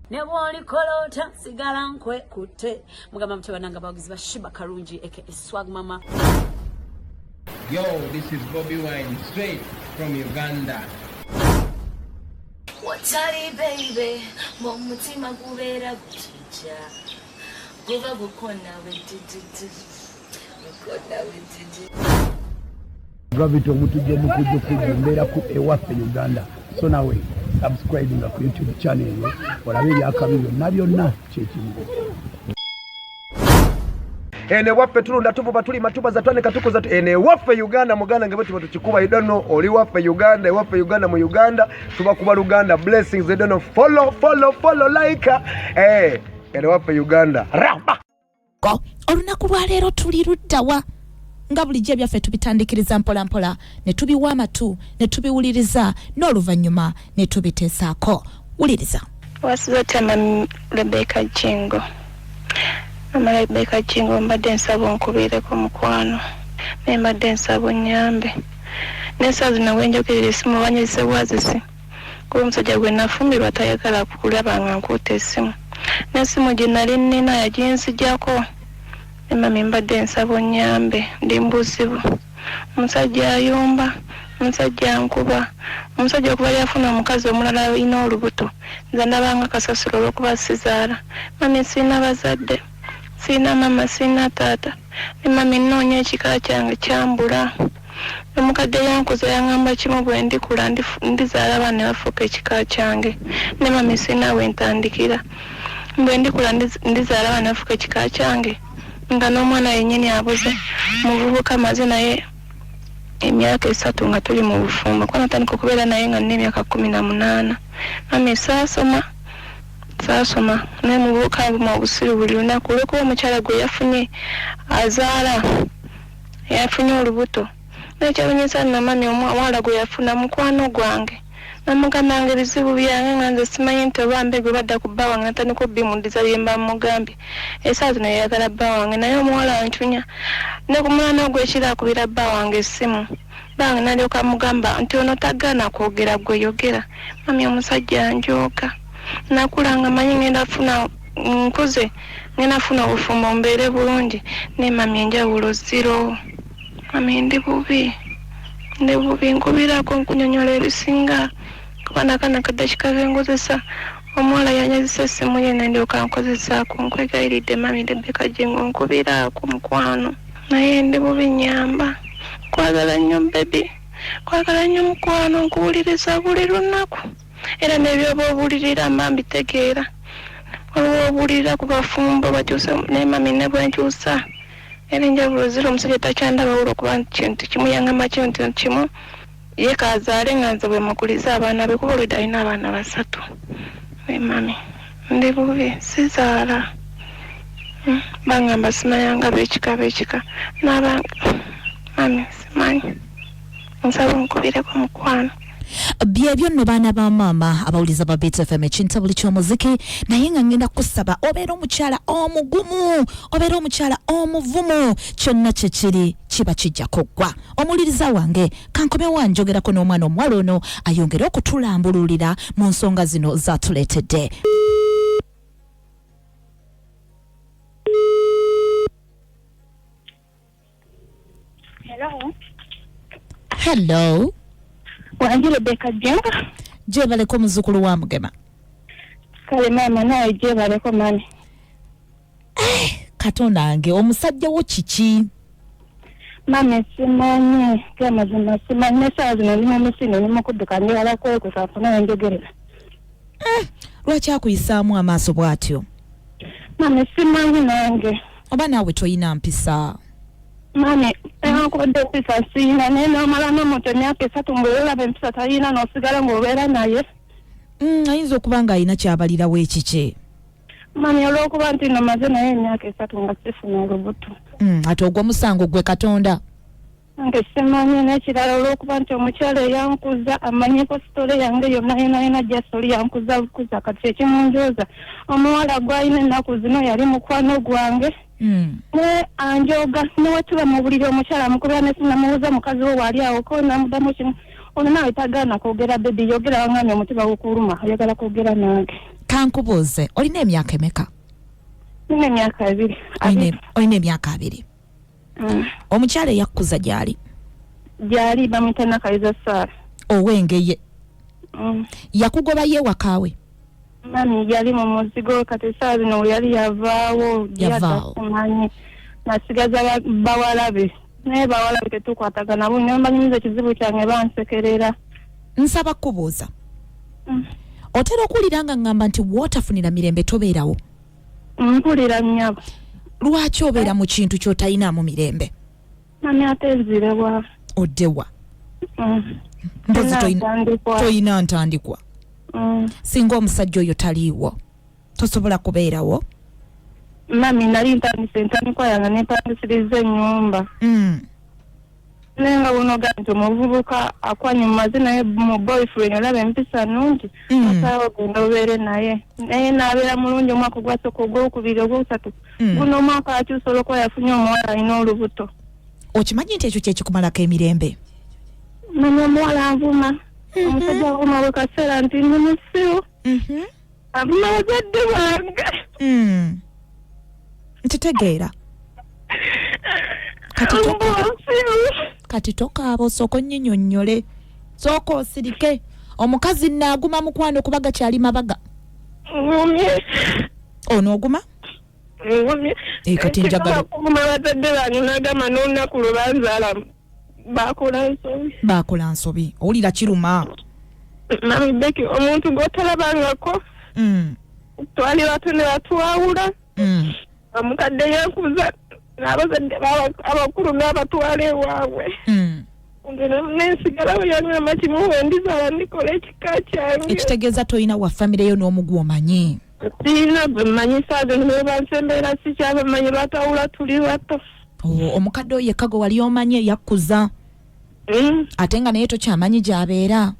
Nebwoli kolota sigala nkwe kute mugamba mtebananga bagizi bashiba karungi aka swag mama. Yo, this is Bobby Wine straight from Uganda. Watari baby, mumutima gubera gutija. Guva gukona wetiti. Gukona wetiti. Gravity omutuje mukuje kumbera ku ewaffe Uganda. So nawe subscribing ku YouTube channel yo olabe byakabiro nabyonna kyekimu. Ene waffe tulunda tuvuba tuli matuba za twane katuko za ene waffe Uganda muganda ngebe tuba tukikuba I don't know oli waffe Uganda waffe Uganda mu Uganda tuba kuba Uganda blessings I don't know follow like ene waffe Uganda ramba ko olunaku lwa leero tuli luddawa nga bulijja byaffe tubitandikiriza mpola ne tubiwa amatu ne tubiwuliriza n'oluvannyuma ne tubiteesaako wuliriza wasizotama Rebecca Jingo Mama Rebecca Jingo mbadde nsaba onkubiireko mukwano ne mbadde nsaba onnyambe n'ensaa zino wenjogerera essimu banyise bwazisi kuba omusajja gwe nafumbirwa tayagala kulaba nga nkuuta essimu n'essimu gye nali nnina yaginziggyako ne mami mbadde nsaba onnyambe ndi mbuzibu omusajja ayumba omusajja ankuba omusajja okuba yafuna omukazi omulala alina olubuto nze ndabanga kasasiro olw'okuba sizaala mami sirina bazadde sina mama sina tata ne mami nnoonya ekika kyange kyambula omukadde yankuza yangamba kimu bwe ndikula ndizaala abaana ne bafuuka ekika kyange ne mami sina we ntandikira bwe ndikula ndizaala abaana ne bafuuka ekika kyange nga n'omwana yennyini abuze muvubuka maze naye emyaka 3 nga tuli mu bufumbo kwa natandika okubeera naye nga nina emyaka 18 mami saasoma naye mubuuka mu busiru buli lunaku olw'okuba omukyala gwe yafunye azaala yafunye olubuto nekyabonyesa nna mami omwala gwe yafuna mukwano gwange namugambanga ebizibu byange nga nze simanyi nti oba mbe gwe badda ku bba wange natandika obbimudiza bye mba mugambye esaa zino yayagala bba wange naye omuwala ancunya ne ku mulana ogw'ekiro akubira bba wange essimu bange nalyoka mugamba nti ono tagaana kwogera gwe yogera mami omusajja anjooga nakulanga manyi ngenda funa nkuze ngenda funa obufumbo mbeere bulungi ne mami enjawulo zero mami ndi bubi nkubirako nkunyonyola ebisinga kuba nakana kadakika bengozesa omuwala yanyazisa essimu ye nendyoka nkozesaako nkwegayiridde mami Rebecca Jingo nkubiraako mukwano naye ndi bubi nyamba kwagala nnyo bebi kwagala nnyo mukwano nkuwuliriza buli lunaku era n'ebyoba obulirira mba mbitegeera waliwo obulirira ku bafumbo bakyusa ne mami ne bwenkyusa era enjawulo ziri omusajja takyandaba wula okuba kintu kimu yangamba kintu kimu ye kazaale nga nze bwe mukuliza abaana be kuba olwedde alina abaana 3 mami ndi bubi sizaala bangamba simayanga beekika n'abanga mami simanyi nsaba nkubireko mukwano byebyo nno baana ba mama abawuliza ba Beat FM ekintabuli ky'omuziki naye nga ngenda kusaba obeera omukyala omugumu obeera omukyala omuvumu kyonna kyekiri kiba kijja kuggwa omuliriza wange kankome wanjogerako n'omwana omuwala ono ayongere okutulambululira mu nsonga zino zatuleetedde. Hello. Wanjire Rebecca Jingo Jebaleko muzukulu wa Mugema. Kale mama nawe jebaleko mani. Katonda ange omusajja wo kiki? Mama simanyi kamazima simanyi n'esaawa zino ndi mu musino ndi mu kudduka njagala kwekusaafuna enjogerera. Lwaki akuyisaamu amaaso bw'atyo? Mama simanyi nange. Oba naawe toyina mpisa? Mami, enkodde empisa siina naye n'omala n'omuntu emyaka 3 ng'olaba empisa talina n'osigala ng'obeera naye. Ayinza okuba ng'alina kyabalirawo ekiki? Mami olw'okuba nti nomaze naye emyaka 3 nga sifuna olubuto. Ate ogwo musango gwe Katonda? Nke simanyi n'ekirala olw'okuba nti omukyala eyankuza amanyiko sitole yange yonna gyasoli yankuza kati ekimunjooza omuwala gwalina ennaku zino yali mukwano gwange. Ne anjoga ne watuba mu buliri omukyala mukubira ne sinamubuuza mukazi we wali awo ko namudamu kino ono nawe tagana kwogera baby yogera wanganya omutima gukuluma ayagala kwogera nange. Kankubuuze olina emyaka emeka? Nina emyaka 2. Olina emyaka 2. Omukyala yakkuza gyali? Gyali bamuyita Nakaliza Sara. Owengeye? Yakugoba ye wakaawe? Mami yali mu muzigo kati saa zino yali yavaawo yatakumanyi nasigaza bawalabe naye bawalabe tetukwatagana bo nembanyiza ekizibu kyange bansekerera. Nsaba kubuuza otera okuwulira nga ngamba nti wootafunira mirembe tobeerawo? Mpulira nnyabo. Lwaki obeera mu kintu ky'otalinamu mirembe? Mami ate nzirewa. Oddewa? Mpozi toyina ntandikwa. Singa omusajja oyo taliiwo tosobola kubeerawo? Mami nali ntandise entandikwa yange nempandisiriza ennyumba. Nenga bunoga nti omuvubuka akwanye mu mazina ye mu boyfriend olaba empisa nnungi asaawa genda obeere naye n'abeera mulungi omwaka ogwasooka ogwokubiri ogwokusatu guno omwaka akyusa olwokuba yafunye omuwala alina olubuto. Okimanyi nti ekyo kyekikumalako emirembe? Mami omuwala avuma omusajja avuma bwe kaseera nti ndi musiru avuma bazadde bange. Ntitegeera kati tokaaba osooka onnyinyonnyole sooka osirike omukazi naaguma mukwano kuba gakyali mabaga. Onooguma? Kati njagala bazadde bange nagamba n'olunaku lwe banzaala baakola nsobi. Owulira kiruma? Mami Beki omuntu gw'otalabangako twali bato ne batwawula omukadde yankuza n'abazadde abakulu n'abatwala ewaabwe nensigalawo yangamba kimuwe ndizaala ndikola ekika kyange. Ekitegeeza toyina wa famire yo n'omugu omanyi? Sirina bwe mmanyi saaze niwe bansembeera sikyabamanyi batawula tuli bato. Omukadde oyo yekka gwe wali omanyi yakkuza ate nga naye tokyamanyi gy'abeera?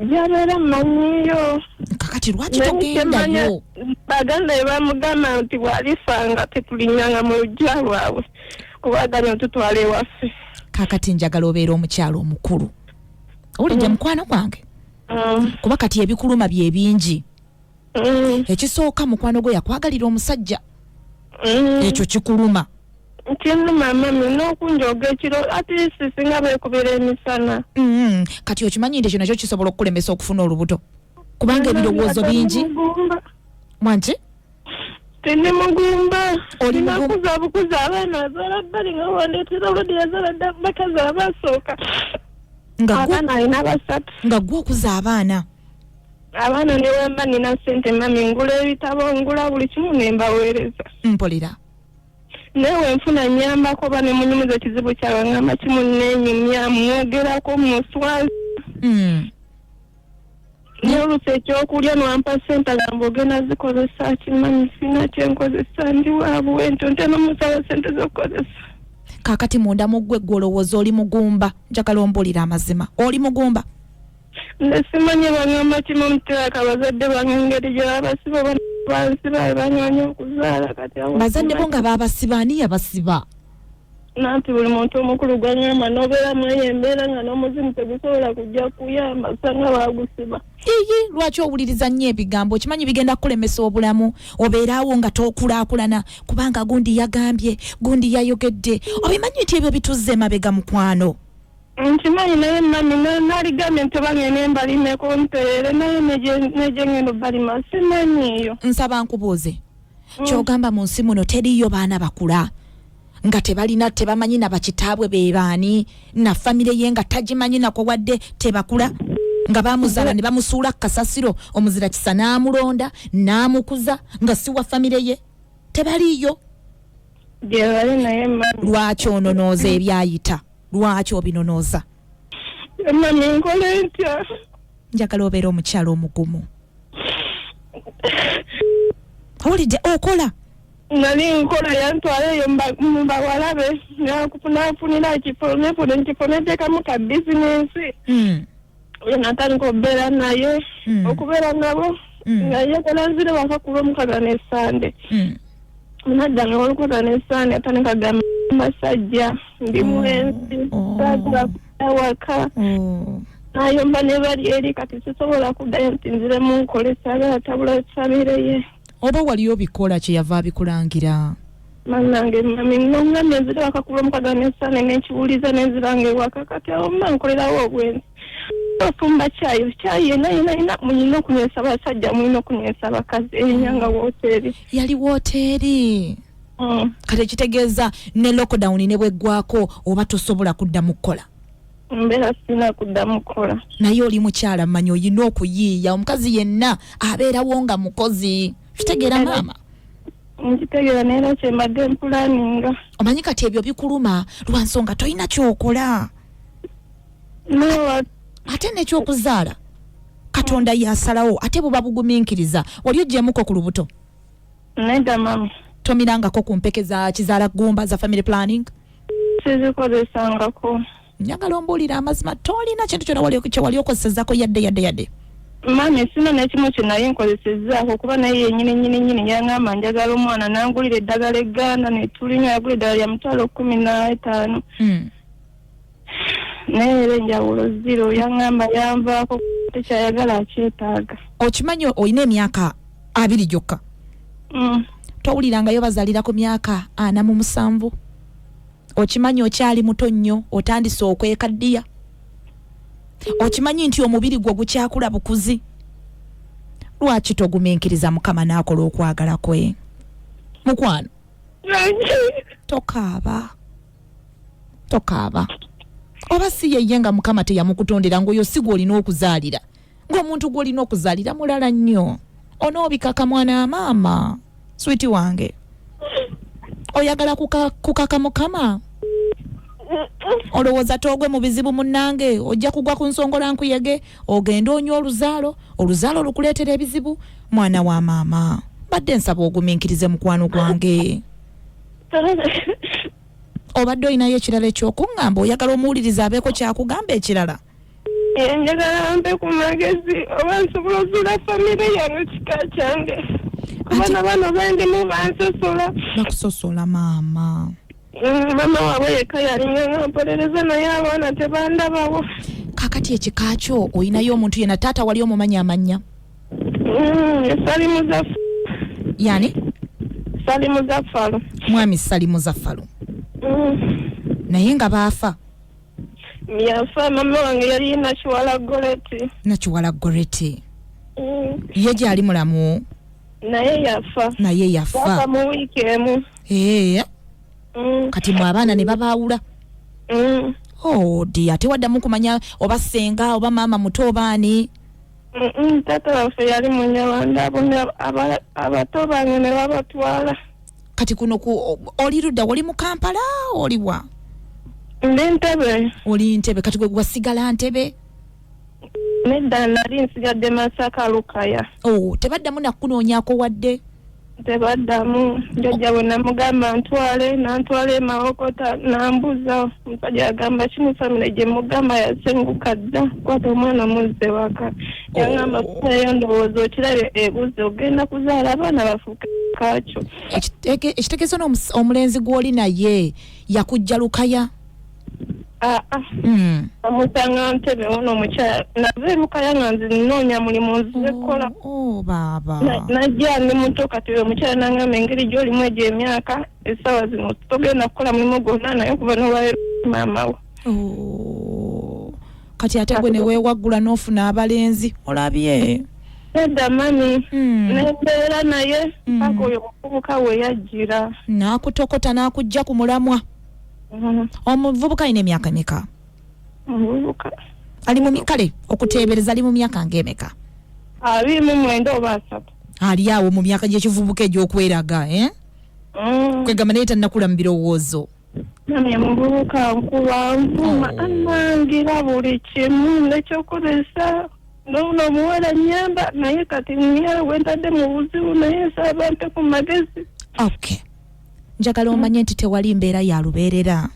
Gy'abeera mmanyiyo. Kakati lwaki togendayo? Baganda be bamugamba nti bw'alifanga tetulinyanga mu luggya lwabwe kubaganya tutwala ewaffe. Kakati njagala obeera omukyalo omukulu. Owulidde mukwano gwange? Kuba kati ebikuluma bye bingi. Ekisooka mukwano gwe yakwagalira omusajja. Ekyo kikuluma. Kinuma mami n'okunjoga ekiro ate singa beekubeera emisana. Kati okimanyi nti ekyo nakyo kisobola okukulemesa okufuna olubuto kubanga ebirowoozo bingi. Mwanki? Tindi mugumba. Olina bukuza abaana azaala bbali nga wandeetera olodi yazaala dda bakazi abasooka. Abaana alina basatu. Nga gwe okuza abaana? Abaana ne wemba nina ssente mami ngula ebitabo ngula buli kimu ne mbaweereza. Mpulira. Newe nfuna nyambako bane munyumiza ekizibu kyawe ngamba kimu nenyumya mwogerako muswazi. N'oluse ekyokulya nwampa ssente ngamba ogenda zikozesa kimanyi sina kyenkozesa ndi waabwe ntonte n'omusaba ssente z'okukozesa. Kaakati munda mu ggwe olowooza oli mugumba? Njagala ombulira amazima. Oli mugumba? Nesimanyi bangamba kimu muteeka bazadde bange engeri gye babasiba bansiba banyonya okuzaala kati bazadde bo nga babasiba ani yabasiba? Nanti buli muntu omukulu gwangamba n'obeera mu eyo embeera nga n'omuzimu tegusobola kujja kuyamba sanga bagusiba. Lwaki owuliriza nnyo ebigambo? Okimanyi bigenda kukulemesa obulamu obeeraawo nga tookulaakulana kubanga gundi yagambye gundi yayogedde. Obimanyi nti ebyo bituzze emabega mukwano? Nkimanyi naye mami naligambye nti bangene mbalimeko mpeere naye neje ngendo balima simanyiyo. Nsaba nkubuuze kyogamba mu nsi muno teriyo baana bakula nga tebalina tebamanyi na bakitaabwe be baani na famire ye nga tagimanyi nako wadde tebakula nga bamuzaala ne bamusuula kasasiro omuzira kisa n'amulonda n'amukuza nga si wa famire ye tebaliyo. Lwaki ononooza ebyayita? Lwaki obinonooza? Mami nkole ntya? Njagala obeera omukyalo omugumu. Owulidde okola? Nali nkola yantwala eyo mbawalabe nafunira ekifo neteekamu ka bizinensi. Natandika okubeera naye okubeera nabo nga yagala nzire waka kuba omukazi n'esande. Nadda nga olukuta n'esande atandika gamba masajja ndi mwenzi saagula waka nayomba ne bali eri kati sisobola kuddayo nti nzire mu nkolesa atabula sabireye. Oba wali obikola kye yava abikulangira? Manange mami ng'omwami nzire wakakula omukaga n'essaane n'ekibuliza n'enzirange ewaka kati awo mma nkolerawo obwenzi. Ofumba chayi yena mulina okunywesa abasajja mulina okunywesa abakazi enyanga wooteri. Yali wooteri. Kati ekitegeeza ne lockdown ne bweggwako oba tosobola kuddamu kukola? Mbeera sina kuddamu kukola. Naye oli mukyala mmanyi oyina okuyiiya, omukazi yenna abeerawo nga mukozi. Kitegeera maama? Nkitegeera neera kyembadde mpulaninga. Omanyi kati ebyo bikuluma lwa nsonga toyina kyokola. No, ate nekyokuzaala Katonda yasalawo ate buba bugumiikiriza. Wali ogyemuko ku lubuto? Nedda mami. Tomirangako ku mpeke za kizaala ggumba za family planning? Sizikozesangako. Njagala ombuulira amazima tolina kintu kyonna kye wali okozesezzaako yadde. Mami sina n'ekimu kye naye nkozesezzaako kuba naye yennyini yaŋŋamba njagala omwana n'angulira eddagala egganda ne tulinywa yagula eddagala lya mutwalo 15. Naye era enjawulo zero yaŋŋamba yanvaako tekyayagala akyetaaga. Okimanyi olina emyaka 2 gyokka? Towulirangayo bazaalira ku myaka 47? Okimanyi okyali muto nnyo otandise okwekaddiya? Okimanyi nti omubiri gwo gukyakula bukuzi? Lwaki togumiikiriza Mukama n'akola okwagala kwe? Mukwano tokaaba. Oba si yeye nga Mukama teyamukutondera ng'oyo si gw'olina okuzaalira? Ng'omuntu gw'olina okuzaalira mulala nnyo. Onoobikaka mwana maama. Switi wange, oyagala kukaka Mukama? Olowooza toogwe mu bizibu munnange ojja kugwa ku nsongola nkuyege ogenda onywa oluzaalo lukuleetera ebizibu? Mwana wa maama, badde nsaba ogumiikirize mukwano gwange. Obadde olinayo ekirala ekyokuŋŋamba? Oyagala omuwuliriza abeeko kyakugamba ekirala? Njagala mpe ku magezi oba nsobola ozuula famire yange kika kyange. Kubana bano bandimu bansosola. Bakusosola maama. Mama waabwe yekka yalinga mpolereza naye abaana tebandabawo. Kakati ekika kyo olinayo omuntu yenna taata wali omumanyi amanya? Salimu Zaffalu. Yani? Salimu Zaffalu. Mwami Salimu Zaffalu. Naye nga baafa? Yafa mama wange yali Nakiwala Goreti. Ye gyali mulamu? Naye yafa. Yafa mu wiiki emu. Kati mwe abaana ne babaawula? Odi ate waddamu kumanya oba ssenga oba maama muto obaani? Taata waffe yali Munyawanda abato bange ne babatwala. Kati kuno oli ludda wali mu Kampala oliwa? Ndi Ntebe. Oli Ntebe. Kati gwe wasigala Ntebe? Nedda nali nsigadde Masaka Lukaya. Tebaddamu nakunoonyaako wadde? Tebaddamu. Jjajja bwe namugamba nantwale Mawokota nambuza. Omusajja yagamba kino famire gye mugamba yasenguka dda kwata omwana muzze waka. Yagamba kunayo ndowooza okirabe ebuze ogenda kuzaala abaana bafuuke kakyo. Ekitegeezo omulenzi gw'oli naye yakujja Lukaya? Amusanga Ntebe ono omukyala nave Lukaya nga nzinoonya mulimu nzizekola. Baaba. Najja ndi muto kati omukyala nangamba engeri gy'olimu egyo emyaka essaawa zino togenda kukola mulimu gwonna naye okuva n'olwayo maama we. Kati ate gwe ne weewaggula n'ofuna abalenzi olabye? Nedda mami. Nembeera naye paka oyo omuvubuka we yajjira. N'akutokota n'akujja ku mulamwa. Omuvubuka alina emyaka meka? Omuvubuka ali mu kale okuteebereza ali mu myaka ng'emeka? 29 oba 3. Ali awo mu myaka gy'ekivubuka egy'okweraga kwegamba naye tannakula mu birowoozo. Mami omuvubuka nkuba nvuma anangira buli kimu nekyokozesa n'ono omuwala nnyamba naye kati nnyala wentadde mu buzibu naye saaba mpe ku magezi. Okay. Njagala omanye nti tewali mbeera ya lubeerera.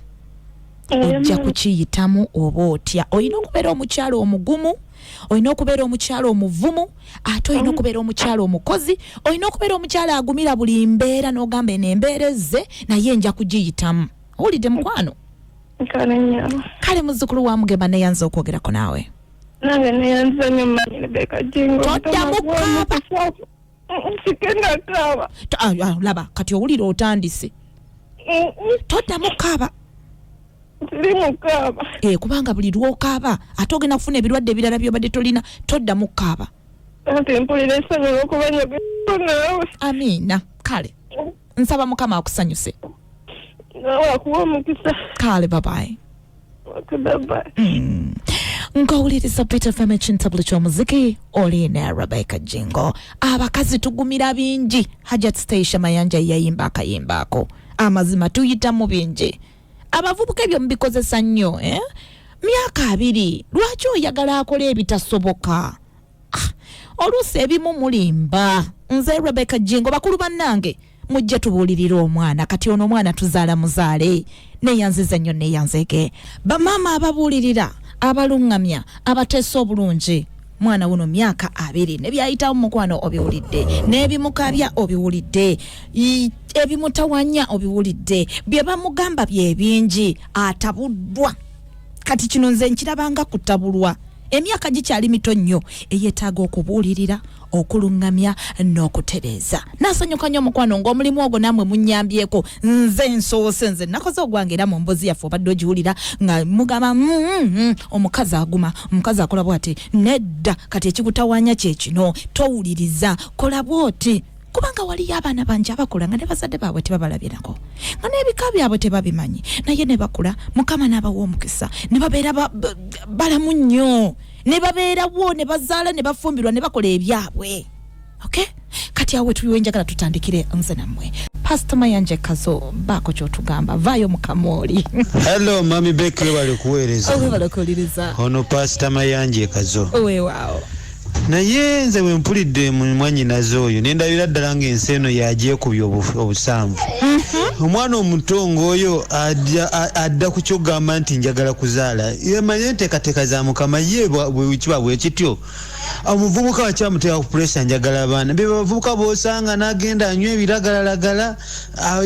Ojja kukiyitamu oba otya. Olina okubeera omukyalo omugumu, olina okubeera omukyalo omuvumu, ate olina okubeera omukyalo omukozi, olina okubeera omukyalo agumira buli mbeera n'ogamba eno embeera ezze naye nja kugiyitamu. Owulidde mukwano? Kale nnyo. Kale muzzukulu wa Mugema naye yanze okwogerako naawe. nange neyanza nnyo mmanyi Rebecca Jingo. Todda mukaba. Sikenda kaba. Laba kati owulira otandise. Todda mukaba. Siri mukaba. Kubanga buli lw'okaaba ate ogenda kufuna ebirwadde ebirala by'obadde tolina. Todda mukaba. Ate mpulira essanyu olw'okubanyagako naawe. Amiina. Kale nsaba Mukama akusanyuse. Naawe akuwa omukisa. Kale bye-bye. Okay, bye-bye. Nkawuliriza Peter FM kintabuli ky'omuziki olina Rebecca Jingo. Abakazi tugumira bingi. Hajat Station Mayanja yayimba akayimbaako. Amazima tuyita mu bingi. Abavubuka ebyo mubikozesa nnyo myaka 2 lwaki oyagala akola ebitasoboka? Oluusi ebimu mulimba. Nze Rebecca Jingo bakulu bannange mujje tubuulirira omwana kati ono omwana tuzaala muzaale neyanziza nnyo neyanzege bamama ababuulirira abalungamya abateesa obulungi mwana wuno myaka 2 ne byayitawo mukwano obiwulidde n'ebimukabya obiwulidde ebimutawanya obiwulidde bye bamugamba bye bingi atabuddwa kati kino nze nkirabanga kutabulwa emyaka gikyali mito nnyo eyeetaaga okubuulirira okulungamya n'okutereeza nasanyuka nnyo mukwano ng'omulimu ogwo namwe munnyambyeko nze nsoose nze nakoze ogwange era mu mbozi yaffe obadde ogiwulira nga mugamba omukazi aguma omukazi akola bw'ati nedda kati ekikutawanya kye kino towuliriza kola bw'oti kubanga waliyo abaana bangi abakola nga ne bazadde baabwe tebabalabirako nga n'ebika byabwe tebabimanyi naye ne bakula Mukama n'abawa omukisa ne babeera balamu nnyo ne babeerawo ne bazaala ne bafumbirwa ne bakola ebyabwe. Okay, kati awe tuliwo njagala tutandikire nze nammwe. Pastor Mayanja Kazo bako kyotugamba vayo mukamoli. Hello mami Bekle bali kuweereza. Owe balakoliriza. Ono Pastor Mayanja Kazo. Owe wao. Naye nze bwe mpulidde mu mwannyinaze oyo nendabira ddala ng'ensi eno yagyekubya obusanvu. Omwana omutongo oyo adda ku kyogamba nti njagala kuzaala yemanye enteekateeka za Mukama ye bwekiba bwekityo omuvubuka wakyamuteeka ku puresa njagala abaana be bavubuka b'osanga n'agenda anywa ebiragalalagala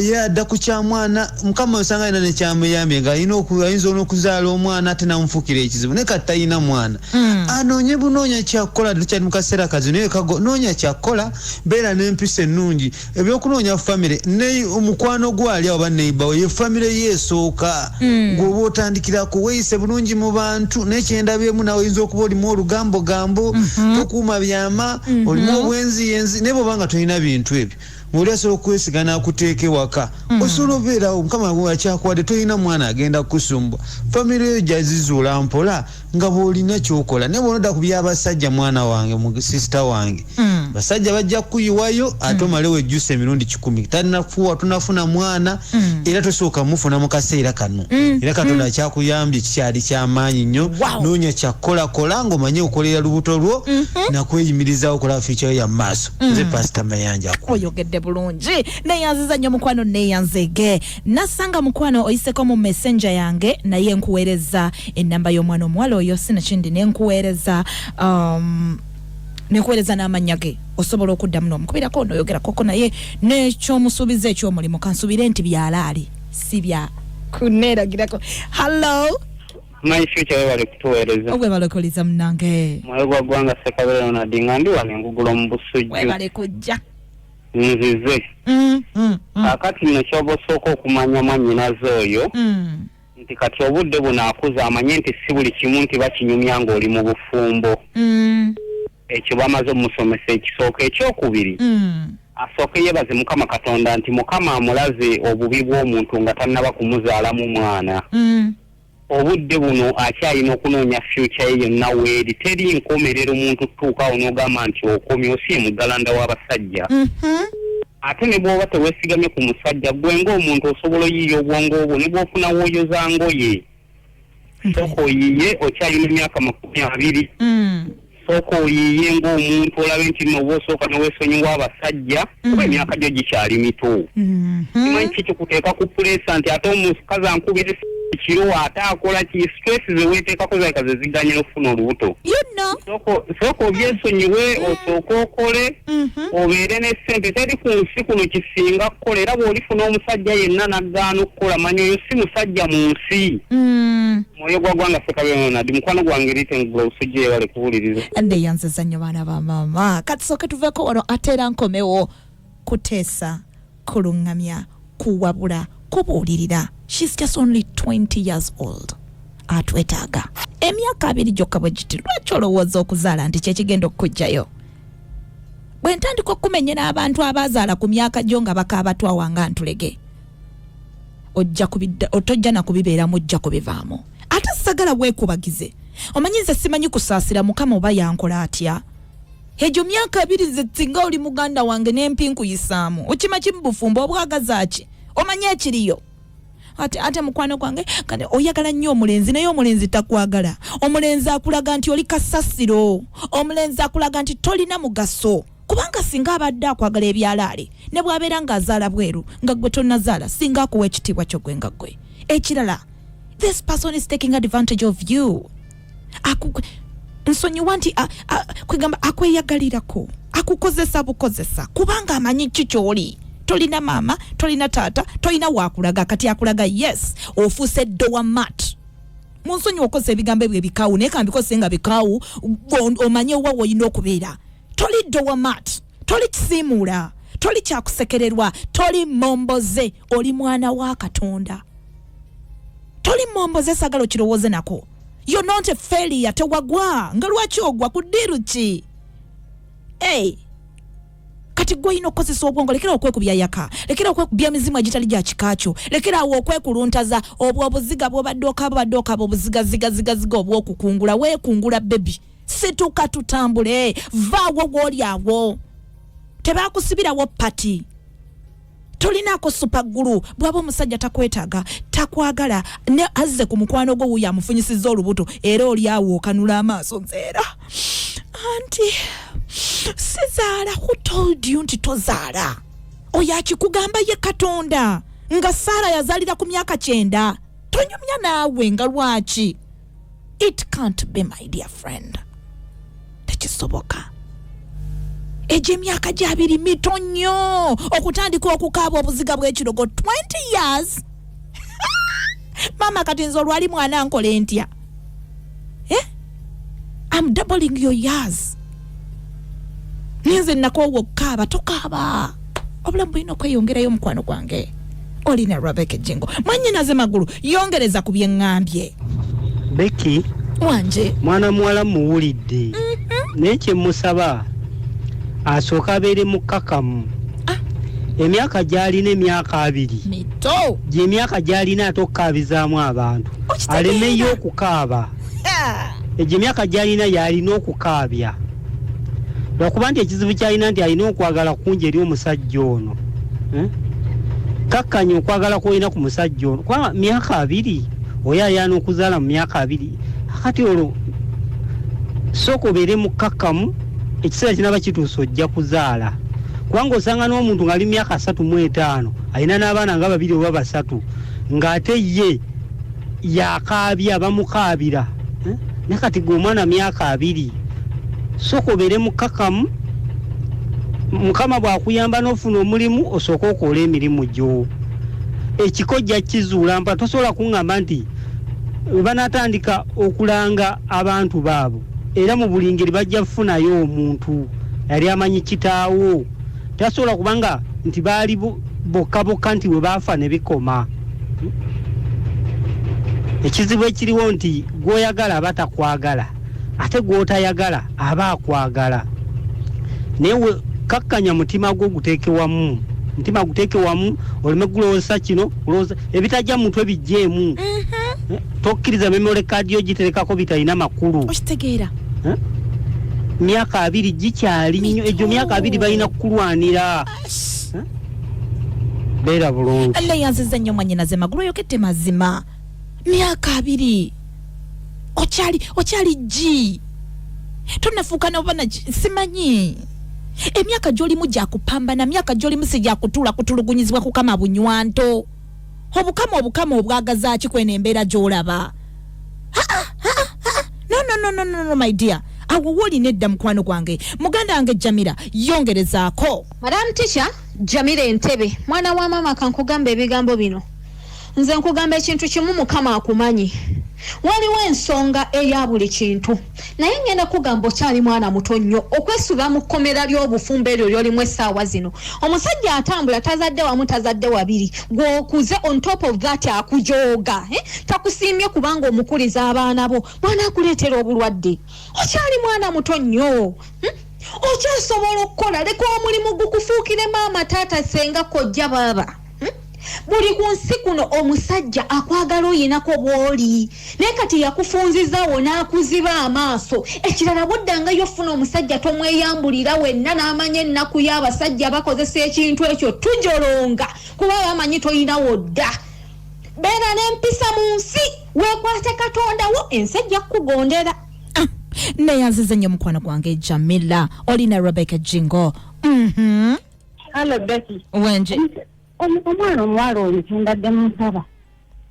ye adda ku kyamwana Mukama osanga alina nekyamuyambye ng'ayinza n'okuzaala omwana ate namufuukira ekizibu naye kati talina mwana anoonye bunoonya kyakukola tukyali mu kaseera kazi naye kago noonya kyakukola beera n'empisa ennungi ebyokunoonya famire ne omukwano gwali awo baneibawo ye famire yeesooka gw'oba otandikirako weeyise bulungi mu bantu n'ekyendabyemu nawe oyinza okuba olimu olugambo tokuuma byama olimu obwenziyenzi naye bw'obanga tolina bintu ebyo oli asobola okwesigana akuteeka ewaka osobola obeerawo Mukama akyakuwadde tolina mwana agenda kukusumbwa famire eyo gyazizuula mpola nga bw'olina kyokola naye bw'onodda ku by'abasajja mwana wange sisita wange basajja bajja kuyiwayo ate omalewo ejjusa emirundi 10 tunafuna mwana era tosooka mufuna mu kaseera kano era Katonda akyakuyambye kikyali ky'amaanyi nnyo noonya kyakukolakola ng'omanye okolera lubuto lwo nakweyimirizawo okola future ya maaso nze Pastor Mayanja oyogedde bulungi neyanziza nnyo mukwano neyanzege nasanga mukwano oyiseko mu messenger yange naye nkuweereza ennamba y'omwana omuwala oyo sinakindi nenkuweereza n'amannya ge osobola okuddamu n'omukubirako n'oyogera koko naye n'ekyomusuubiza ekyomulimu kansubire nti byalaali si bya kuneeragirako. Hello my future wale kutuweereza ogwe balokoliza munange mwegwa gwanga sekabere onadinga ndi wano engugula mu busujju webale kujja nzize akati nno kyoba osooka okumanya mwannyinaze oyo nti kati obudde buno akuza amanye nti si buli kimu nti bakinyumya ng'oli mu bufumbo ekyo bamaze omusomesa ekisooka ekyokubiri asooke yebaze Mukama Katonda nti Mukama amulaze obubi bw'omuntu nga tannaba kumuzaalamu mwana obudde buno akyalina okunoonya future ye yonna weeri teri nkomerero omuntu tuukawo n'ogamba nti okomye osi muggalanda w'abasajja ate ne bw'oba teweesigamye ku musajja gwe ng'omuntu osobola oyiiya obwongo obwo ne bw'ofuna wooyo za ngoye sooka oyiiye okyalina emyaka 20 sooka oyiiye ng'omuntu olabe nti nooba osooka n'oweesonyiwa abasajja kuba emyaka gyo gikyali mito kimanyi kikikuteeka ku pulesa nti ate omukazi ankubira kiro ate akola ki stress zeweeteekako zaleka ze ziganye n'okufuna olubuto sooka obyesonyiwe osooka okole obeere ne ssente teri ku nsi kuno kisinga kukola era bw'olifuna omusajja yenna naggaana okukola manya oyo si musajja mu nsi Moyo gwa gwanga sekabe na dimkwano gwange lite nglo usuje wale kuwuliriza. Ande yanze nnyo baana ba mama. Kati soke tuveko ono atera nkomewo kutesa, kulungamya, kuwabula, kubuulirira. She's just only 20 years old. Atwetaaga. Emyaka 2 gyokka bwe giti lwaki olowooza okuzaala nti kyekigenda okujjayo? Bwe ntandika okumenyera abantu abazaala ku myaka gyo nga bakaaba twawanga ntulege. Otojja na kubibeera mujja kubivaamu. Ate sagala weekubagize. Omanyize simanyi kusaasira Mukama oba yankola atya. Ejo myaka 2 zettinga oli muganda wange n'empinku yisaamu. Okimaki Mubufumbo obwagazaaki? Omanye ekiriyo. Ate mukwano gwange kane oyagala nnyo omulenzi naye omulenzi takwagala. Omulenzi akulaga nti oli kasasiro. Omulenzi akulaga nti tolina mugaso. Kubanga singa abadde akwagala ebyalaale ne bwabeera ng'azaala bweru nga gwe tonnazaala singa akuwa ekitiibwa kyo gwe nga gwe. Ekirala, this person is taking advantage of you. Nsonyiwa nti kwegamba akweyagalirako, akukozesa bukozesa kubanga amanyi ki ky'oli. Tolina mama, tolina taata, tolina wakulaga kati akulaga yes, ofuuse dowa mat. Munsonyi okoze ebigambo ebyo ebikaawu naye kambikoze nga bikaawu omanye wa woyina okubeera. Toli dowa mat, toli kisiimuula, toli kyakusekererwa, toli momboze, oli mwana wa Katonda. Toli momboze sagalo kirowooze nako. You're not a failure, tewagwa, nga lwaki ogwa ku ddiru ki? Hey! Kati gwe ino kozesa obwongo lekera okwekubya yaka, lekera okwekubya mizimu egitali gya kikaacho, lekera okwekuluntaza obuziga bw'obadde okaba obuziga ziga obw'okukungula, weekungula baby. Situka tutambule, vaawo gw'oli awo. Tebaakusibirawo pati. Tolinako supagulu, bw'aba omusajja takwetaaga, takwagala, ne azze ku mukwano gwo wuyo amufunyisizza olubuto, era oli awo okanula amaaso nzeera. Auntie, sizaala, who told you nti tozaala? Oyo akikugamba ye Katonda, nga Saara yazaalira ku myaka 9. Tonyumya naawe nga lwaki? It can't be, my dear friend. Tekisoboka. Eje myaka gya 2 mito nnyo okutandika okukaaba obuziga bw'ekirogo 20 years. Mama kati nze olwali mwana nkole ntya? I'm doubling your years. Ninze nakoowa okukaaba tokaaba. Obulamu bulina okweyongerayo mukwano gwange. Olina Rebecca Jingo. Mwannyinaze magulu yongereza ku bye ŋŋambye. Becky wanje mwana muwala muwulidde. Naye kye musaba asooka abeere mukakamu. Emyaka gy'alina emyaka 2 mito gye emyaka gy'alina ate okukaabizaamu abantu alemeyo okukaaba. Egye emyaka gy'alina y'alina okukaabya lwakuba nti ekizibu ky'alina nti alina okwagala kungi eri omusajja ono. Kakkanya okwagala kw'olina ku musajja ono kubanga myaka 2 oyaayaana okuzaala mu myaka 2 akati olwo sooka obeere mukakamu ekiseera kinaba kituusa ojja kuzaala kubanga osanga n'omuntu ng'ali myaka 35 alina n'abaana nga 2 oba 3 ng'ate ye yakaabya bamukaabira. Naye kati g'omwana myaka 2 sooka obeere mukakamu. Mukama bw'akuyamba n'ofuna omulimu osooka okola emirimu gyo. Ekikojja kizuula mpa tosobola kuŋŋamba nti banaatandika okulanga abantu baabo era mu buli ngeri bajja kufunayo omuntu yali amanyi kitaawo. Tasobola kubanga nti baali bokka nti we baafa ne bikoma. Ekizibu ekiriwo nti gw'oyagala aba takwagala ate gw'otayagala aba akwagala. Naye kakkanya mutima gwo guteeke wamu. Mutima guteeke wamu oleme gulowooza kino olowooza ebitajja mu mutwe bijjeemu. Tokkiriza memory card yo giterekako bitalina makulu. Okitegeera. Myaka 2 gikyali nnyo. Egyo myaka 2 balina kukulwanira. Beera bulungi. Alla yanziza nnyo mwannyinaze magulu yokette mazima. Myaka 2 okyali G. Tonafuuka n'obana simanyi. Emyaka gy'olimu gya kupambana, myaka gy'olimu si gya kutuula kutulugunyizibwa kukama bunywanto. Obukama obwagazaaki kwena embeera gy'olaba. No, my dear. Awo wolina edda mukwano gwange. Muganda wange Jamila yongerezaako. Madam Tisha, Jamila Entebe, mwana wa mama kankugamba ebigambo bino. nze nkugamba ekintu kimu Mukama akumanyi. Waliwo ensonga eya buli kintu. Naye ngenda kugamba okyali mwana muto nnyo okwesuba mu kkomera ly'obufumbo eryo lyolimu essaawa zino. Omusajja atambula tazadde wamu tazadde wabiri. Gw'okuze on top of that akujooga. Takusiimye kubanga omukuliza abaana bo. Mwana akuleetera obulwadde. Okyali mwana muto nnyo. Okyasobola okukola leka omulimu gukufuukire maama taata senga kojja baba. Buli ku nsi kuno omusajja akwagala oyinako bw'oli. Naye kati yakufunzizaawo n'akuziba amaaso. Ekirala buddanga yofuna omusajja tomweyambulira wenna n'amanya ennaku y'abasajja bakozesa ekintu ekyo tujolonga kuba bamanyi toyinawo dda. Beera n'empisa mu nsi weekwate Katondawo ensi ejja kukugondera. Naye azize nnyo mukwano gwange Jamila olina Rebecca Jingo. Hello Becky. Wenje. Omwana omuwala oyo kyendadde mu nsaba.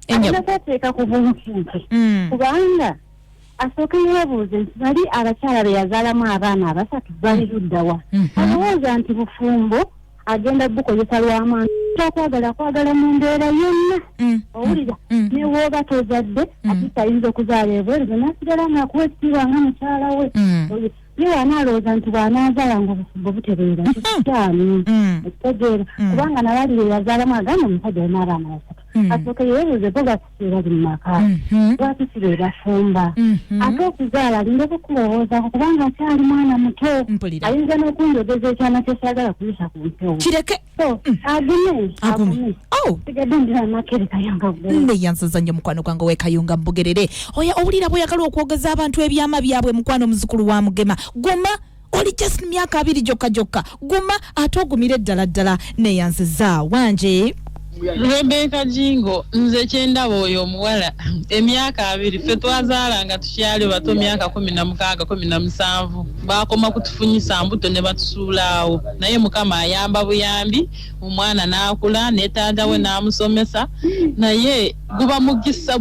Alina kweteeka ku bunkinki. Kubanga asooke yeebuuze nti bali abakyala be yazaalamu abaana abasatu bali luddawa. Alowooza nti bufumbo agenda bukozesa lw'amaanyi. Kwagala mu mbeera yonna. Owulira ne wooba tozadde ate ayinza okuzaala ebweru n'asigala ng'akuwa ekitiibwa nga mukyala we. Ye wanaalowooza nti bw'anaazaala nga obufumbo butereera kikyani ekitegeera kubanga nabali ye yazaalamu agamba omusajja alina abaana basatu. Asooke yeebuuze bo basiseera buli maka lwaki sibe bafumba ate okuzaala alinda okukulowoozaako kubanga akyali mwana muto ayinza n'okunjogeza ekyana kye saagala kuyisa ku mpewo kireke agume sigadde ndina makereka yanga neyansaza nnyo mukwano gwange wekayunga mbugerere oya owulira bw'oyagala okwogeza abantu ebyama byabwe mukwano muzukulu wa Mugema guma oli just myaka 2 jokka guma ate ogumire ddala neyansiza wanje Rebecca Jingo nze kyendaba oyo omuwala emyaka 2 ffe twazaalanga tukyali bato myaka 16 17 baakoma kutufunyisa mbuto ne batusuulaawo naye Mukama ayamba buyambi omwana n'akula ne taata we n'amusomesa naye guba mukisa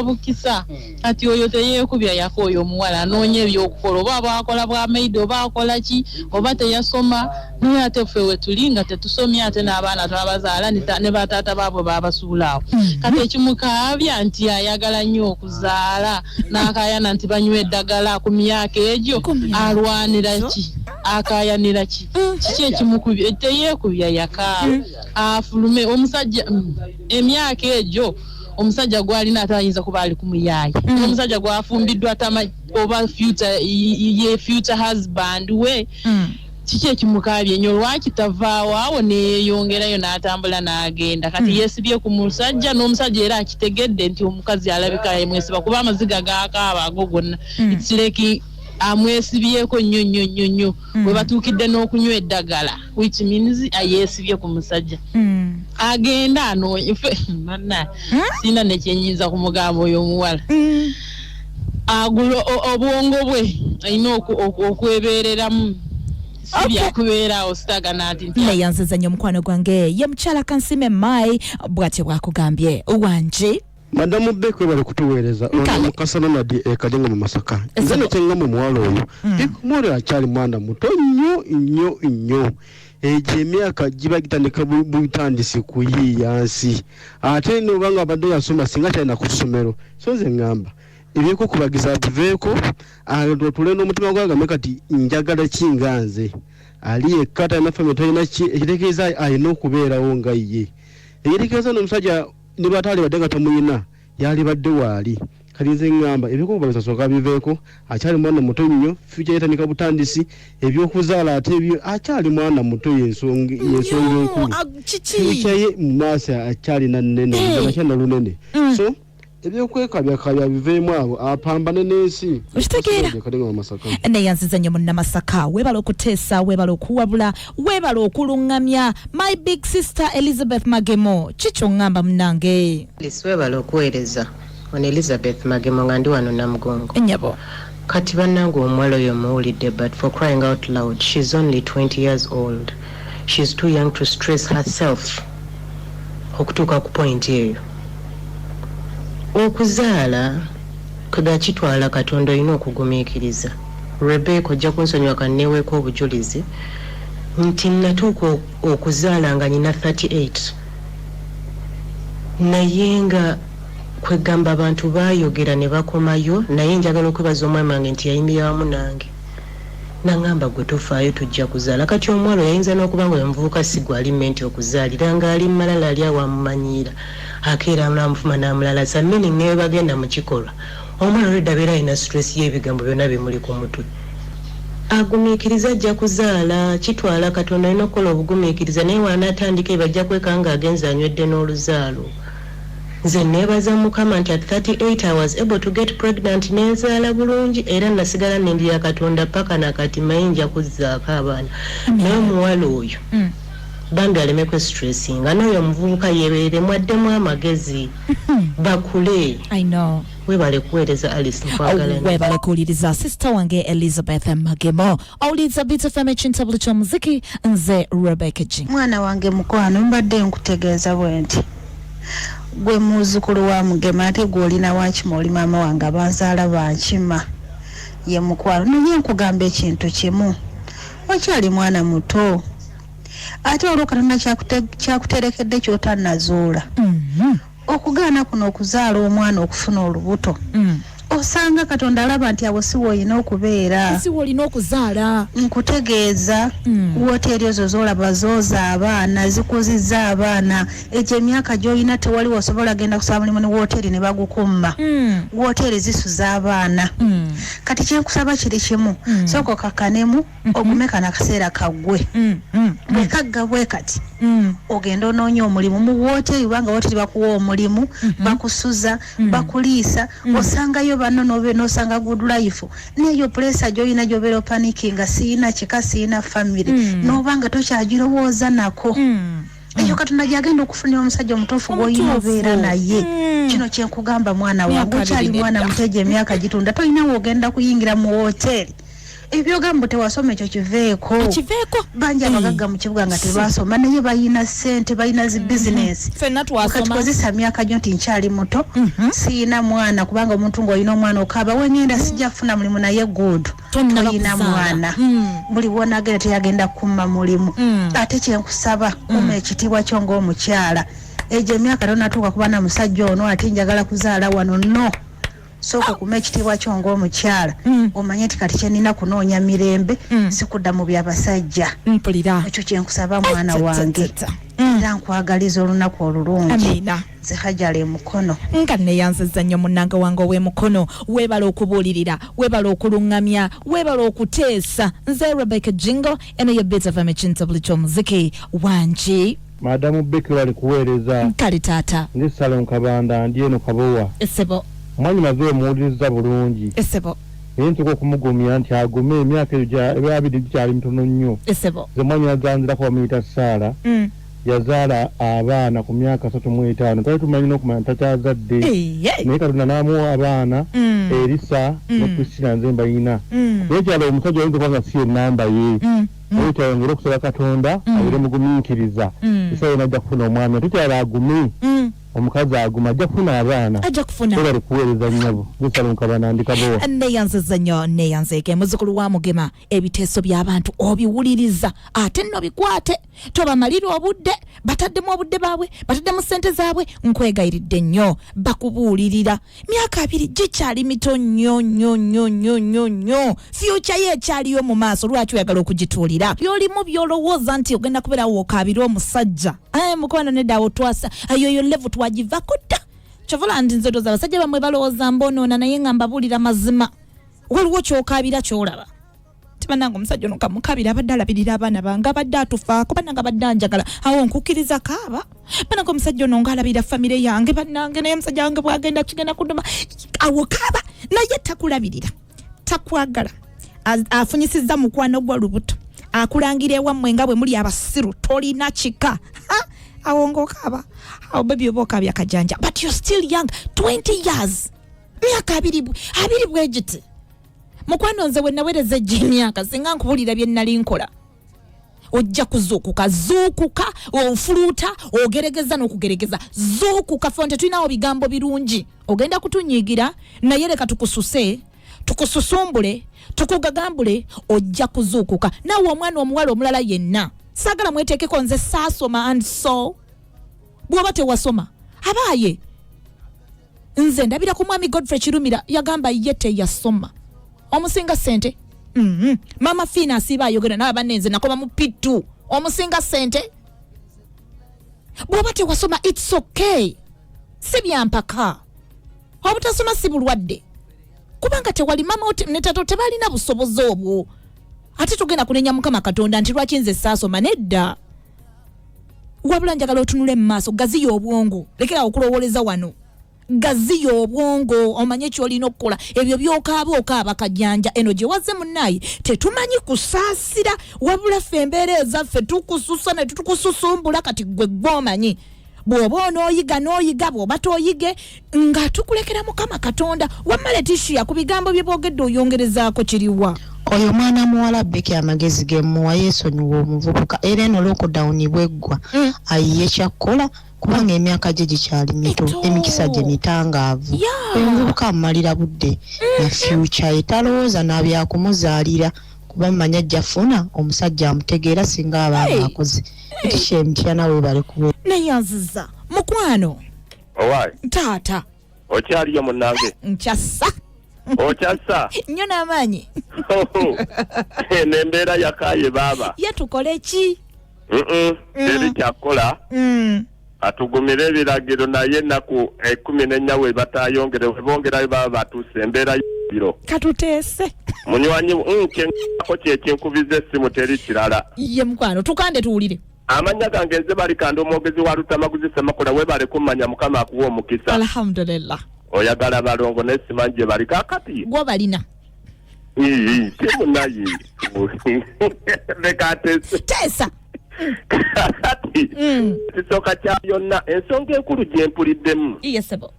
bukisa kati oyo teyeekubya yako oyo omuwala anoonya ebyokukola oba bwakola bwa maidi oba akola ki oba teyasoma naye ate ffe we tuli nga tetusomye ate n'abaana twabazaala ne bataata baabwe babasuulaawo kati ekimukaabya nti ayagala nnyo okuzaala n'akaayana nti banywa eddagala ku myaka egyo alwanira ki akayanira ki kiki ekimukubya teyeekubya yaka afulume omusajja emyaka egyo omusajja gwalina atayinza kuba ali kumuyaayi omusajja gwafumbiddwa oba future husband we kiki ekimukabye nnyo lwaki tavaawo awo neeyongerayo n'atambula n'agenda kati yeesibye ku musajja n'omusajja era akitegedde nti omukazi alabika yemwesiba kuba amaziga gaakaaba ago gonna itsileki amwesibyeko nnyo bwe batuukidde n'okunywa eddagala which means ayeesibye ku musajja agenda anoonya manna sina nekyenyinza kumugamba oyo omuwala agulo obwongo bwe alina okwebeereramu sibyakubeerawo sitagana nti neyanziza nnyo mukwano gwange ye mukyala Kansime Mai bw'atyo bwakugambye wanje Madamu Beko bali kutuweereza omukasana nadi ekajenga mu Masaka nze nekyenga mu mwalo oyo bikumore akyali mwana muto nnyo emyaka giba gitandika butandisi kuyiyansi ate nobanga abadde yasoma singa kyalina ku ssomero so nze ngamba ebyeko kubagiza tuveeko tule n'omutima gwagambe kati njagala kinganze ali ekkata na family talina ki ekitegeeza alina okubeerawo nga ye ekitegeeza n'omusajja ne batali badde nga tamuyina yali badde waali kati nze ngamba ebyeko kubagiza soka biveeko akyali mwana muto nnyo future yetandika butandisi ebyokuzaala ate ebyo akyali mwana muto yensonga enkulu kikyaye mu maaso akyali na nnene akyali lunene so ebyokwekabya biveemu abo apambane n'ensi okitegeera neyanziza nnyo munnamasaka weebala okuteesa weebala okuwabula weebala okuluŋŋamya my big sister Elizabeth Magemo kikyongamba munnange weebala okuweereza ono Elizabeth Magemo nga ndi wano Namugongo nyabo kati bannange omuwala oyo muwulidde but for crying out loud she's only 20 years old she's too young to stress herself okutuuka ku point eyo okuzaala kwegakitwala Katonda olina okugumiikiriza Rebecca ojja kunsonyiwa kanneeweeko obujulizi nti natuuka okuzaala nga nina 38 naye nga kwegamba abantu baayogera ne bakomayo naye njagala okwebaza omwami wange nti yayimirira wamu nange nangamba gwe tofaayo tujja kuzaala kati omuwala yayinza n'okuba nga omuvubuka si gwalimenti okuzaalira ng'ali malala ali awamumanyiira akeera namufuma n'amulala sa meaning newe bagenda mu kikolwa omwana olwedda abeera alina stress y'ebigambo byonna bimuli ku mutwe agumiikiriza ajja kuzaala kitwala katonda alina okukola obugumiikiriza naye wanaatandika bajja kwekanga agenza anywedde n'oluzaalo nze neebaza mukama nti at 38 I was able to get pregnant nenzaala bulungi era nasigala nendira katonda paka nakati mayinja kuzzaako abaana naye omuwala oyo bambi alemeko stressinga n'oyo omuvubuka yeebereremu addemu amagezi bakule webale kuweereza Alice webale kuwuliriza sister wange Elizabeth Magemo awuliriza Bit FM ekintabuli ky'omuziki nze Rebecca G. Mwana wange mukwano mbadde nkutegeeza bwe nti gwe muzzukulu wa Mugema ate gw'olina wakima oli maama wange abanzaala bankima ye mukwano naye nkugamba ekintu kimu okyali mwana muto ate olwo Katonda kyakuterekedde ky'otannazuula okugaana kuno okuzaala omwana okufuna olubuto osanga Katonda alaba nti abo si woolina okubeera si woolina okuzaala nkutegeeza wooteri ezo z'olaba zooza abaana zikuzizza abaana egyo emyaka gy'olina tewali wasobola genda kusaba mulimu ne wooteri ne bagukumma wooteri zisuza abaana kati kyenkusaba kiri kimu sooka okakkanemu ogumekana akaseera kaggwe bwe kagga bwe kati ogenda onoonya omulimu mu wooteri kubanga wooteri bakuwa omulimu bakusuza bakuliisa osangayo banno n'osanga good life neyo pressure gy'olina gy'obeera opanikinga siina kika siina family n'obanga tokyagirowooza nako eyo Katonda gyagenda okufunira omusajja omutuufu gw'olina obeera naye kino kyenkugamba mwana wange okyali mwana muteja emyaka gitunda tolina wogenda kuyingira mu wooteri ebyogamba tewasoma ekyo kiveeko bangi abagagga mu kibuga nga tebasoma naye bayina ssente bayina zi bizinesi kati kozesa myaka gyo nti nkyali muto siina mwana kubanga omuntu ng'olina omwana okaaba wengenda sijja kufuna mulimu naye good tolina mwana buli wonagenda teyagenda kumma mulimu ate kyenkusaba kuma ekitiibwa kyo ng'omukyala egyo emyaka tonatuuka kuba na musajja ono ate njagala kuzaala wano no sooka kuma ekitiibwa kyo ng'omukyala omanye nti kati kyenina kunoonya mirembe sikudda mu byabasajja ekyo kyenkusaba mwana wange era nkwagaliza olunaku olulungi zihajala emukono nga neyanziza nnyo munnanga wange ow'emukono weebala okubuulirira weebala okuluŋŋamya weebala okuteesa nze Rebecca Jingo eno ye Bit FM ekintabuli ky'omuziki wangi Madamu Becky wali kuweereza kale taata ndi Salon Kabanda ndi eno Kabowa esebo mwanyi maze omuwuliriza bulungi esebo naye ntuka okumugumya nti agume emyaka eyo abiri gikyali mitono nnyo esebo ze mwanyi yazanzirako bamuyita Saala yazaala abaana ku myaka 35 twali tumanyi n'okumanya ntakyazadde naye Katonda n'amuwa abaana Erisa ne Kristina nze mbayina naye kyalo omusajja oyinza okuba nga si ennamba ye naye kyayongera okusaba Katonda abeere mugumiikiriza esaala najja kufuna omwami ate kyalo agume omukazi aguma ajja kufuna abaana ajja kufuna era kuweereza nnyabo Salon Kabanda ndi Kabowa neyanziza nnyo neyanzeeke muzzukulu wa Mugema ebiteeso by'abantu obiwuliriza ate nno bikwate tobamalira obudde bataddemu obudde baabwe bataddemu ssente zaabwe nkwegayiridde nnyo bakubuulirira myaka 2 gikyali mito nnyo fyuca ye ekyaliyo mu maaso lwaki oyagala okugituulira byolimu byolowooza nti ogenda kubeerawo okaabira omusajja mukwano neddawo twasa ayoyo levu twagivako dda kyovola ndi nzoto z'abasajja bamwe balowooza mbonoona naye nga mbabuulira mazima waliwo kyokaabira kyolaba tibananga omusajja ono kamukabira abadde alabirira abaana bange abadde atufaako bananga abadde anjagala awo nkukkiriza kaaba bananga omusajja ono ngaalabirira famire yange bannange naye omusajja wange bwagenda kigenda kuduma awo kaaba naye takulabirira takwagala afunyisizza mukwano gwa lubuto akulangira ewammwe nga bwe muli abasiru tolina kika awo ng'okaaba awo bebi oba okaabya kajanja but you're still young 20 years myaka abiri bwe giti mukwano nze we naweereza ejja emyaka singa nkubulira bye nnali nkola ojja kuzuukuka ofuluuta ogeregeza n'okugeregeza zuukuka fonte tulinawo bigambo birungi ogenda kutunyiigira naye leka tukususumbule tukugagambule ojja kuzuukuka naawe omwana omuwala omulala yenna saagala mweteekeko nze saasoma and so bw'oba tewasoma abaye nze ndabira ku mwami Godfrey Kirumira yagamba yete yasoma omusinga sente mama Fina asiba ayogera nawe banenze nakoma mu pitu omusinga sente bw'oba tewasoma it's okay si byampaka obutasoma si bulwadde kubanga tewali mama ne tato tebalina busobozi obwo ate tugenda kunenya Mukama Katonda nti lwaki nze saasoma nedda wabula njagala otunule mu maaso gaziyo obwongo lekera okulowoleza wano gaziyo obwongo omanye kyolina okukola ebyo byokaaba kajjanja eno gye wazze munnaye tetumanyi kusaasira wabula ffe embeera ezaffe tukususa ne tukususumbula kati gwe gwomanyi bw'oba n'oyiga bw'oba tooyige nga tukulekera Mukama Katonda wammale tishiya ku bigambo bye boogedde oyongerezaako kiriwa oyo mwana muwala Beki amagezi ge muwa yeesonyiwa omuvubuka era eno lockdown bweggwa ayiye kyakkola kubanga emyaka gye gikyali mito emikisa gye mitangaavu omuvubuka amalira budde na future etalowooza n'abyakumuzaalira kuba manya ajjafuna omusajja amutegeera singa abaana akoze ekishemtya nawe bale kuwe neyanziza mukwano owaayi taata okyaliyo munnange nkyassa okyassa nnyo n'amaanyi n'embeera yakaaye baaba yatukole ki teri kyakkola atugumire ebiragiro naye ennaku 14 we batayongere webongerayo baba batuuse embeera y'ebiro katuteese munywanyi nkengako kyekinkubiza essimu teri kirala ye mukwano tukande tuwulire amanya gange nze balikanda omwogezi wa Lutamaguzi Semakola webale kummanya Mukama akuwa omukisa alhamdulillah oyagala balongo n'essimanyi gye bali kakati gwo balina temunaye leka teesa kati kisooka kya byonna ensonga enkulu gye mpuliddemu yesebo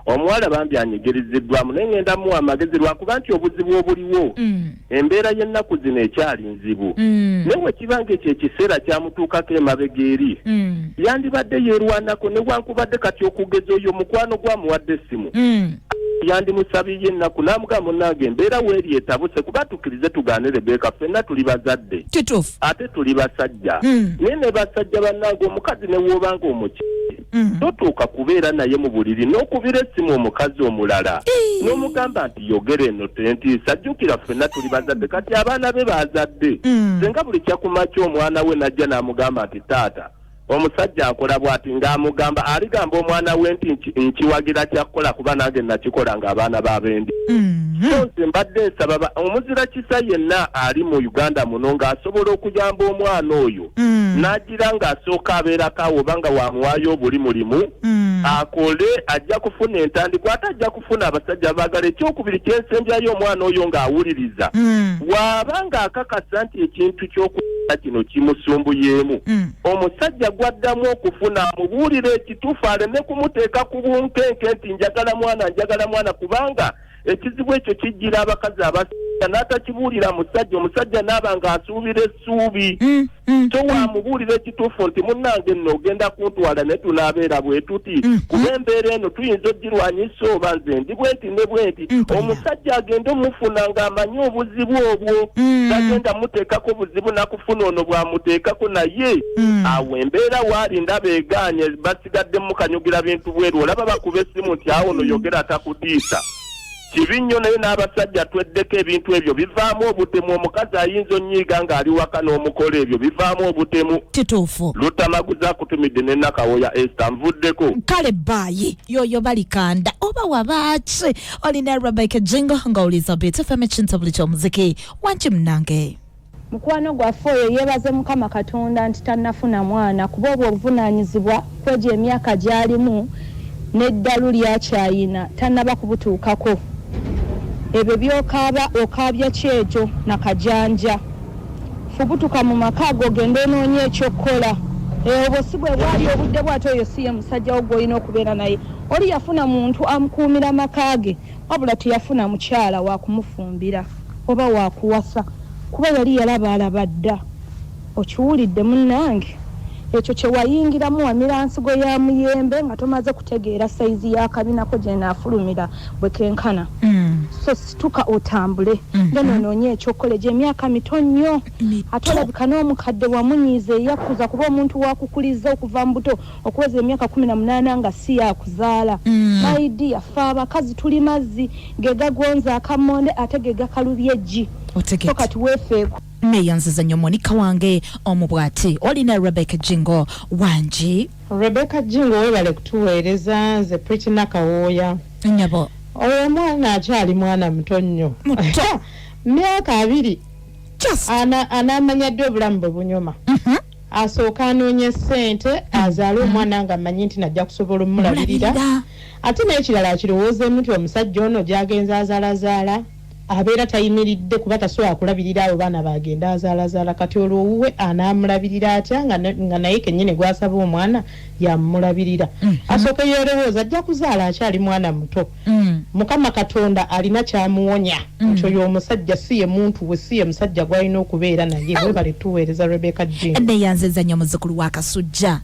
omuwala bambi anyigiriziddwamu naye ngenda muwa amagezi lwakuba nti obuzibu obuliwo embeera y'ennaku zino ekyali nzibu naye wekibanga ekyo ekiseera kyamutuukako emabega eri yandibadde yeerwanako newankubadde kati okugeza oyo mukwano gwamuwadde essimu yandimusabiye ennaku n'amugamba munnange embeera weeri etabuse kuba tukkirize tugaane Rebeka ffenna tuli bazadde ate tuli basajja naye ne basajja bannange omukazi ne woobanga omukyala totuuka kubeera naye mu buliri n'okubira essimu omukazi omulala n'omugamba nti yogera eno tentiisa jjukira ffenna tuli bazadde kati abaana be bazadde senga buli kyakumakya omwana we najja n'amugamba nti taata omusajja akola bw'ati ng'amugamba aligamba omwana we nti nkiwagira kyakkola kuba nange nakikola ng'abaana b'abendi so nze mbadde nsaba omuzira kisa yenna ali mu Uganda muno ng'asobola okuyamba omwana oyo n'agira ng'asooka abeerako awo oba nga wamuwaayo obuli mulimu akole ajja kufuna entandikwa ate ajja kufuna abasajja baagala ekyokubiri kyensembyayo omwana oyo ng'awuliriza waaba ng'akakasa nti ekintu ky'okukola kino kimusumbuyeemu omusajja gwaddamu okufuna amubuulire ekituufu aleme kumuteeka ku bunkenke nti njagala mwana kubanga ekizibu ekyo kijjira abakazi abasajja n'atakibuulira musajja omusajja n'aba ng'asuubira essuubi so wamubuulira ekituufu nti munnange nno ogenda kuntwala ne tunaabeera bwe tuti kuba embeera eno tuyinza ogirwanyisa oba nze ndi bwenti ne bwenti omusajja agenda omufuna ng'amanyi obuzibu obwo tagenda muteekako buzibu nakufuna ono bwamuteekako naye awo embeera waali ndaba egaanye basigadde mukanyugira bintu bweru olaba bakuba essimu nti awo ono yogera takutiisa kibi nnyo naye n'abasajja tweddeko ebintu ebyo bivaamu obutemu omukazi ayinza onyiiga ng'ali waka n'omukola ebyo bivaamu obutemu kituufu Lutamaguzi akutumidde ne Nakawoya Esther nvuddeko kale baayi yoyo balikanda oba wabaaki olina Rebecca Jingo nga Elizabeth FM ekintabuli ky'omuziki wanki munange mukwano gwaffe oyo yeebaze Mukama Katonda nti tannafuna mwana kuba obwo obuvunaanyizibwa kwegyo emyaka gy'alimu n'eddalu lyakyayina tannaba kubutuukako ebyo byokaaba okaabya kyejo na kajanja fubutuka mu maka ago genda onoonye ekyokukola obwo si bwe bwali obudde bw'ate oyo si ye musajja wo gw'olina okubeera naye oli yafuna muntu amukuumira maka ge wabula teyafuna mukyala wa kumufumbira oba wa kuwasa kuba yali yalaba dda okiwulidde munnange ekyo kye wayingiramu wamira nsigo ya muyembe nga tomaze kutegeera saizi y'akabinako gye naafulumira bwe kenkana so situka otambule ngeno nonye ekyokola gye emyaka mito nnyo ate olabika n'omukadde wamunyiize yakuza kuba omuntu wakukuliza okuva mu buto okuweza emyaka 18 nga si yakuzaala maidi yafa abakazi tuli mazzi gegagonza akamonde ate gegakalubya eggi kati weefeeko neyanziza nnyo Monica wange omubwati olina Rebecca Jingo wangi Rebecca Jingo webale kutuweereza nze Pretty Nakawooya nyabo oyo mwana akyali mwana muto nnyo myaka 2 anamanya dde obulamu bwe bunyuma asooka anoonye ssente azaale omwana nga amanyi nti najja kusobola omulabirira ate n'ekirala akirowoozeemu nti omusajja ono gy'agenza azaalazaala abeera tayimiridde kuba tasobola kulabirira abo baana bagenda azaalazaala kati olwo owuwe anaamulabirira atya nga naye kennyini gwasaba omwana yamulabirira asooka yeerowooza ajja kuzaala akyali mwana muto mukama katonda alina kyamuwonya nti oyo omusajja si ye muntu we si ye musajja gw'alina okubeera naye webale tuweereza Rebecca Jingo neyanziza nnyo muzzukulu wa Kasujja